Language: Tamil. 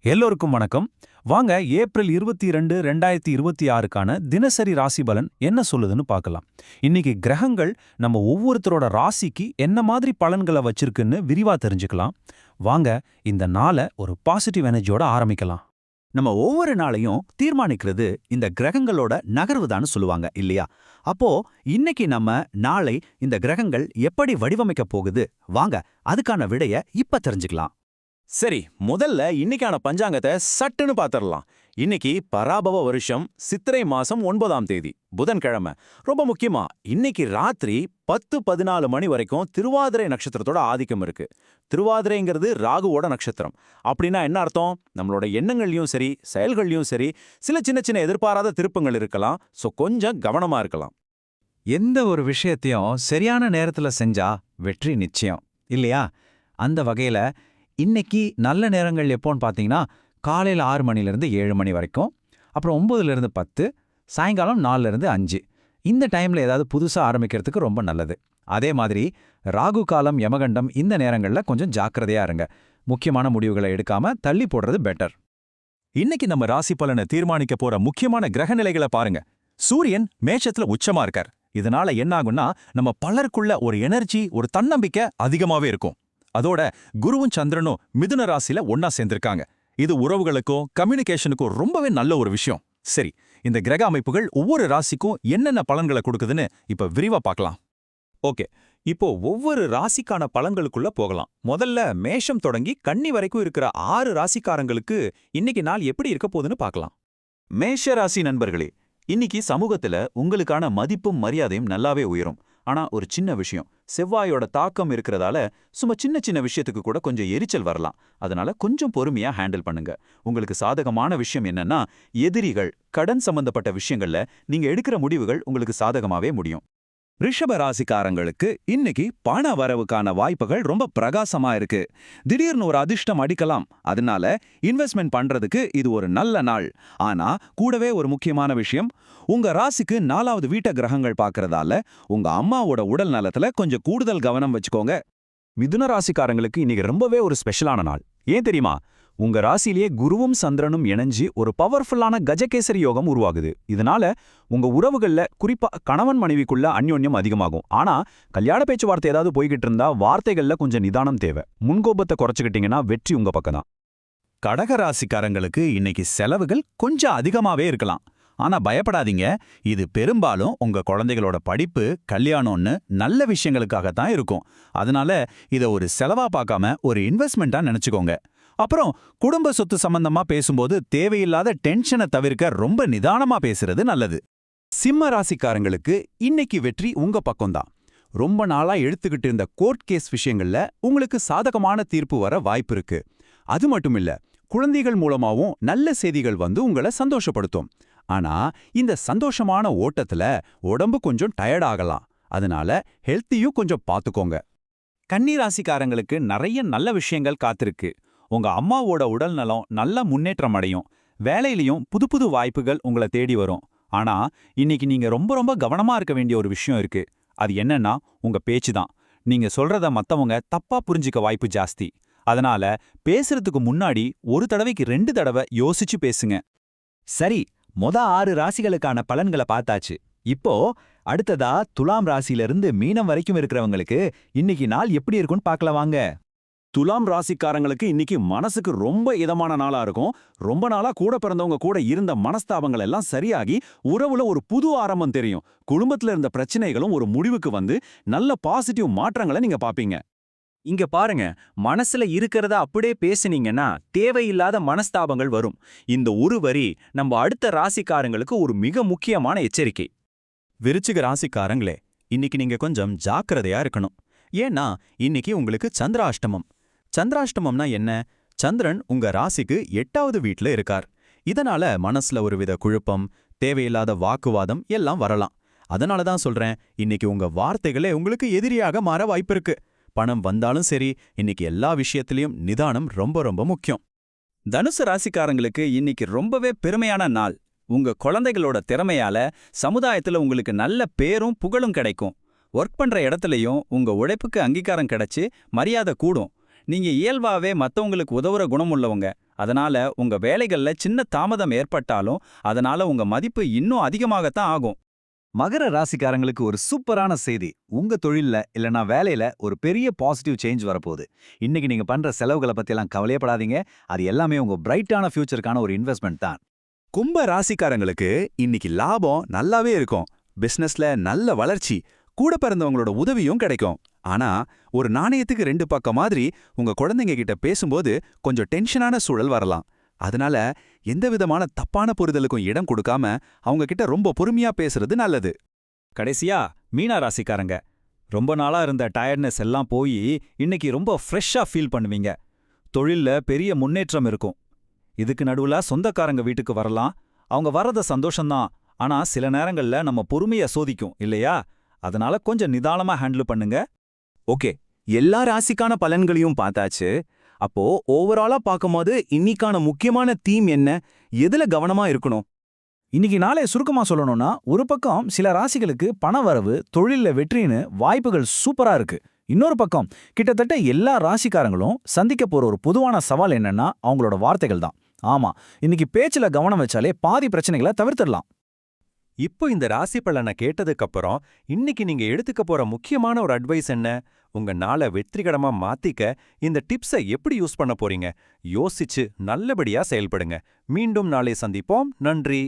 எல்லோருக்கும் வணக்கம். வாங்க ஏப்ரல் 22, 2026க்கான தினசரி ராசி பலன் என்ன சொல்லுதுன்னு பார்க்கலாம். இன்னைக்கு கிரகங்கள் நம்ம ஒவ்வொருத்தரோட ராசிக்கு என்ன மாதிரி பலன்களை வச்சிருக்குன்னு விரிவா தெரிஞ்சுக்கலாம். வாங்க இந்த நாளை ஒரு பாசிட்டிவ் எனர்ஜியோட ஆரம்பிக்கலாம். நம்ம ஒவ்வொரு நாளையும் தீர்மானிக்கிறது இந்த கிரகங்களோட நகர்வுதான்னு சொல்லுவாங்க இல்லையா? அப்போ இன்னைக்கு நம்ம நாளை இந்த கிரகங்கள் எப்படி வடிவமைக்க போகுது, வாங்க அதுக்கான விடைய இப்ப தெரிஞ்சுக்கலாம். சரி, முதல்ல இன்னைக்கான பஞ்சாங்கத்தை சட்டுன்னு பாத்திரலாம். இன்னைக்கு பராபவ வருஷம் சித்திரை மாசம் 9ஆம் தேதி புதன்கிழமை. ரொம்ப முக்கியமா இன்னைக்கு ராத்திரி 10:14 மணி வரைக்கும் திருவாதிரை நட்சத்திரத்தோட ஆதிக்கம் இருக்கு. திருவாதிரைங்கிறது ராகுவோட நட்சத்திரம். அப்படின்னா என்ன அர்த்தம்? நம்மளோட எண்ணங்கள்லயும் சரி செயல்கள்லயும் சரி சில சின்ன சின்ன எதிர்பாராத திருப்பங்கள் இருக்கலாம். சோ கொஞ்சம் கவனமா இருக்கலாம். எந்த ஒரு விஷயத்தையும் சரியான நேரத்துல செஞ்சா வெற்றி நிச்சயம் இல்லையா? அந்த வகையில இன்னைக்கு நல்ல நேரங்கள் எப்போன்னு பார்த்தீங்கன்னா காலையில் 6 மணிலேருந்து 7 மணி வரைக்கும், அப்புறம் 9லேருந்து 10, சாயங்காலம் 4லேருந்து 5. இந்த டைமில் ஏதாவது புதுசாக ஆரம்பிக்கிறதுக்கு ரொம்ப நல்லது. அதே மாதிரி ராகு காலம், யமகண்டம் இந்த நேரங்களில் கொஞ்சம் ஜாக்கிரதையாக இருங்க. முக்கியமான முடிவுகளை எடுக்காம தள்ளி போடுறது பெட்டர். இன்னைக்கு நம்ம ராசி பலனை தீர்மானிக்க போற முக்கியமான கிரக நிலைகளை பாருங்க. சூரியன் மேஷத்துல உச்சமா இருக்கார். இதனால என்ன ஆகும்னா நம்ம பலருக்குள்ள ஒரு எனர்ஜி, ஒரு தன்னம்பிக்கை அதிகமாவே இருக்கும். அதோட குருவும் சந்திரனும் மிதுன ராசியில ஒன்னா சேர்ந்திருக்காங்க. இது உறவுகளுக்கும் கம்யூனிகேஷனுக்கும் ரொம்பவே நல்ல ஒரு விஷயம். சரி, இந்த கிரக அமைப்புகள் ஒவ்வொரு ராசிக்கும் என்னென்ன பலன்களை கொடுக்குதுன்னு இப்ப விரிவா பார்க்கலாம். ஓகே, இப்போ ஒவ்வொரு ராசிக்கான பலன்களுக்குள்ள போகலாம். முதல்ல மேஷம் தொடங்கி கன்னி வரைக்கும் இருக்கிற 6 ராசிக்காரங்களுக்கு இன்னைக்கு நாள் எப்படி இருக்க போகுதுன்னு பார்க்கலாம். மேஷ ராசி நண்பர்களே, இன்னைக்கு சமூகத்துல உங்களுக்கான மதிப்பும் மரியாதையும் நல்லாவே உயரும். ஆனா ஒரு சின்ன விஷயம், செவ்வாயோட தாக்கம் இருக்கிறதால சும்மா சின்ன சின்ன விஷயத்துக்கு கூட கொஞ்சம் எரிச்சல் வரலாம். அதனால கொஞ்சம் பொறுமையா ஹேண்டில் பண்ணுங்க. உங்களுக்கு சாதகமான விஷயம் என்னன்னா, எதிரிகள், கடன் சம்பந்தப்பட்ட விஷயங்கள்ல நீங்க எடுக்கிற முடிவுகள் உங்களுக்கு சாதகமாவே முடியும். ரிஷப ராசிக்காரங்களுக்கு இன்னைக்கு பண வரவுக்கான வாய்ப்புகள் ரொம்ப பிரகாசமா இருக்கு. திடீர்னு ஒரு அதிர்ஷ்டம் அடிக்கலாம். அதனால இன்வெஸ்ட்மெண்ட் பண்றதுக்கு இது ஒரு நல்ல நாள். ஆனா கூடவே ஒரு முக்கியமான விஷயம், உங்க ராசிக்கு 4வது வீட்ட கிரகங்கள் பார்க்கறதால உங்க அம்மாவோட உடல் நலத்துல கொஞ்சம் கூடுதல் கவனம் வச்சுக்கோங்க. மிதுன ராசிக்காரங்களுக்கு இன்னைக்கு ரொம்பவே ஒரு ஸ்பெஷலான நாள். ஏன் தெரியுமா? உங்க ராசியிலேயே குருவும் சந்திரனும் இணைஞ்சு ஒரு பவர்ஃபுல்லான கஜகேசரி யோகம் உருவாகுது. இதனால உங்க உறவுகள்ல, குறிப்பா கணவன் மனைவிக்குள்ள அந்யோன்யம் அதிகமாகும். ஆனா கல்யாண பேச்சுவார்த்தை ஏதாவது போய்கிட்டு இருந்தா வார்த்தைகள்ல கொஞ்சம் நிதானம் தேவை. முன்கோபத்தை குறைச்சுக்கிட்டீங்கன்னா வெற்றி உங்க பக்கம் தான். கடக ராசிக்காரங்களுக்கு இன்னைக்கு செலவுகள் கொஞ்சம் அதிகமாவே இருக்கலாம். ஆனா பயப்படாதீங்க, இது பெரும்பாலும் உங்க குழந்தைகளோட படிப்பு, கல்யாணம்னு நல்ல விஷயங்களுக்காகத்தான் இருக்கும். அதனால இதை ஒரு செலவா பார்க்காம ஒரு இன்வெஸ்ட்மெண்ட்டா நினைச்சுக்கோங்க. அப்புறம் குடும்ப சொத்து சம்பந்தமா பேசும்போது தேவையில்லாத டென்ஷனை தவிர்க்க ரொம்ப நிதானமா பேசுறது நல்லது. சிம்ம ராசிக்காரங்களுக்கு இன்னைக்கு வெற்றி உங்க பக்கம்தான். ரொம்ப நாளா எடுத்துக்கிட்டு இருந்த கோர்ட் கேஸ் விஷயங்கள்ல உங்களுக்கு சாதகமான தீர்ப்பு வர வாய்ப்பு இருக்கு. அது மட்டும் இல்ல, குழந்தைகள் மூலமாவும் நல்ல செய்திகள் வந்து உங்களை சந்தோஷப்படுத்தும். ஆனா இந்த சந்தோஷமான ஓட்டத்துல உடம்பு கொஞ்சம் டயர்ட் ஆகலாம். அதனால ஹெல்த்தியும் கொஞ்சம் பார்த்துக்கோங்க. கன்னி ராசிக்காரங்களுக்கு நிறைய நல்ல விஷயங்கள் காத்திருக்கு. உங்க அம்மாவோட உடல் நலம் நல்ல முன்னேற்றம் அடையும். வேலையிலையும் புது புது வாய்ப்புகள் உங்களை தேடி வரும். ஆனா இன்னைக்கு நீங்க ரொம்ப கவனமா இருக்க வேண்டிய ஒரு விஷயம் இருக்கு. அது என்னன்னா உங்க பேச்சு தான். நீங்க சொல்றத மத்தவங்க தப்பா புரிஞ்சிக்க வாய்ப்பு ஜாஸ்தி. அதனால பேசுறதுக்கு முன்னாடி ஒரு தடவைக்கு 2 தடவை யோசிச்சு பேசுங்க. சரி, 6 ராசிகளுக்கான பலன்களை பார்த்தாச்சு. இப்போ அடுத்ததா துலாம் ராசியிலிருந்து மீனம் வரைக்கும் இருக்கிறவங்களுக்கு இன்னைக்கு நாள் எப்படி இருக்குன்னு பார்க்கலாம் வாங்க. துலாம் ராசிக்காரங்களுக்கு இன்னைக்கு மனசுக்கு ரொம்ப இதமான நாளா இருக்கும். ரொம்ப நாளா கூட பிறந்தவங்க கூட இருந்த மனஸ்தாபங்கள் எல்லாம் சரியாகி உறவுல ஒரு புது ஆரம்பம் தெரியும். குடும்பத்துல இருந்த பிரச்சனைகளும் ஒரு முடிவுக்கு வந்து நல்ல பாசிட்டிவ் மாற்றங்களை நீங்க பாப்பீங்க. இங்க பாருங்க, மனசுல இருக்கிறத அப்படியே பேசுனீங்கன்னா தேவையில்லாத மனஸ்தாபங்கள் வரும். இந்த ஒரு வரி நம்ம அடுத்த ராசிக்காரங்களுக்கு ஒரு மிக முக்கியமான எச்சரிக்கை. விருச்சிக ராசிக்காரங்களே, இன்னைக்கு நீங்க கொஞ்சம் ஜாக்கிரதையா இருக்கணும். ஏன்னா இன்னைக்கு உங்களுக்கு சந்திராஷ்டமம். சந்திராஷ்டமம்னா என்ன? சந்திரன் உங்க ராசிக்கு 8வது வீட்ல இருக்கார். இதனால மனசுல ஒருவித குழப்பம், தேவையில்லாத வாக்குவாதம் எல்லாம் வரலாம். அதனாலதான் சொல்றேன், இன்னைக்கு உங்க வார்த்தைகளே உங்களுக்கு எதிரியாக மாற வாய்ப்பிருக்கு. பணம் வந்தாலும் சரி, இன்னைக்கு எல்லா விஷயத்திலையும் நிதானம் ரொம்ப முக்கியம். தனுசு ராசிக்காரங்களுக்கு இன்னைக்கு ரொம்பவே பெருமையான நாள். உங்க குழந்தைகளோட திறமையால சமுதாயத்துல உங்களுக்கு நல்ல பேரும் புகழும் கிடைக்கும். ஒர்க் பண்ற இடத்துலயும் உங்க உழைப்புக்கு அங்கீகாரம் கிடைச்சு மரியாதை கூடும். நீங்க இயல்பாவே மத்தவங்களுக்கு உதவுற குணம் உள்ளவங்க. அதனால உங்க வேலைகள்ல சின்ன தாமதம் ஏற்பட்டாலும் அதனால உங்க மதிப்பு இன்னும் அதிகமாகத்தான் ஆகும். மகர ராசிக்காரங்களுக்கு ஒரு சூப்பரான செய்தி. உங்க தொழில்ல இல்லனா வேலையில ஒரு பெரிய பாசிட்டிவ் சேஞ்ச் வரப்போகுது. இன்னைக்கு நீங்க பண்ற செலவுகளை பத்தியெல்லாம் கவலையப்படாதீங்க. அது எல்லாமே உங்க பிரைட்டான ஃபியூச்சருக்கான ஒரு இன்வெஸ்ட்மெண்ட் தான். கும்ப ராசிக்காரங்களுக்கு இன்னைக்கு லாபம் நல்லாவே இருக்கும். பிசினஸ்ல நல்ல வளர்ச்சி, கூட பிறந்தவங்களோட உதவியும் கிடைக்கும். ஆனா ஒரு நாணயத்துக்கு 2 பக்கம் மாதிரி உங்க குழந்தைங்க கிட்ட பேசும்போது கொஞ்சம் டென்ஷனான சூழல் வரலாம். அதனால எந்த விதமான தப்பான புரிதலுக்கும் இடம் கொடுக்காம அவங்க கிட்ட ரொம்ப பொறுமையா பேசுறது நல்லது. கடைசியா மீனா ராசிக்காரங்க, ரொம்ப நாளா இருந்த டயர்ட்னஸ் எல்லாம் போய் இன்னைக்கு ரொம்ப ஃப்ரெஷ்ஷா ஃபீல் பண்ணுவீங்க. தொழில்ல பெரிய முன்னேற்றம் இருக்கும். இதுக்கு நடுவுல சொந்தக்காரங்க வீட்டுக்கு வரலாம். அவங்க வர்றது சந்தோஷம்தான். ஆனா சில நேரங்கள்ல நம்ம பொறுமைய சோதிக்கும் இல்லையா? அதனால கொஞ்சம் நிதானமா ஹேண்டில் பண்ணுங்க. ஓகே, எல்லா ராசிக்கான பலன்களையும் பார்த்தாச்சு. அப்போ ஓவராலா பார்க்கும்போது இன்னிக்கான முக்கியமான தீம் என்ன? எதுல கவனமா இருக்கணும்? இன்னைக்கு நாளை சுருக்கமா சொல்லணும்னா, ஒரு பக்கம் சில ராசிகளுக்கு பணவரவு, தொழில்ல வெற்றின்னு வாய்ப்புகள் சூப்பரா இருக்கு. இன்னொரு பக்கம் கிட்டத்தட்ட எல்லா ராசிக்காரங்களும் சந்திக்க போற ஒரு பொதுவான சவால் என்னன்னா அவங்களோட வார்த்தைகள் தான். ஆமா, இன்னைக்கு பேச்சுல கவனம் வச்சாலே பாதி பிரச்சனைகளை தவிர்த்திடலாம். இப்போ இந்த ராசி பலனை கேட்டதுக்கு அப்புறம் இன்னைக்கு நீங்க எடுத்துக்க போற முக்கியமான ஒரு அட்வைஸ் என்ன? உங்க நாளை வெற்றிகரமா மாத்திக்க இந்த டிப்ஸை எப்படி யூஸ் பண்ண போறீங்க? யோசிச்சு நல்லபடியா செயல்படுங்க. மீண்டும் நாளை சந்திப்போம். நன்றி.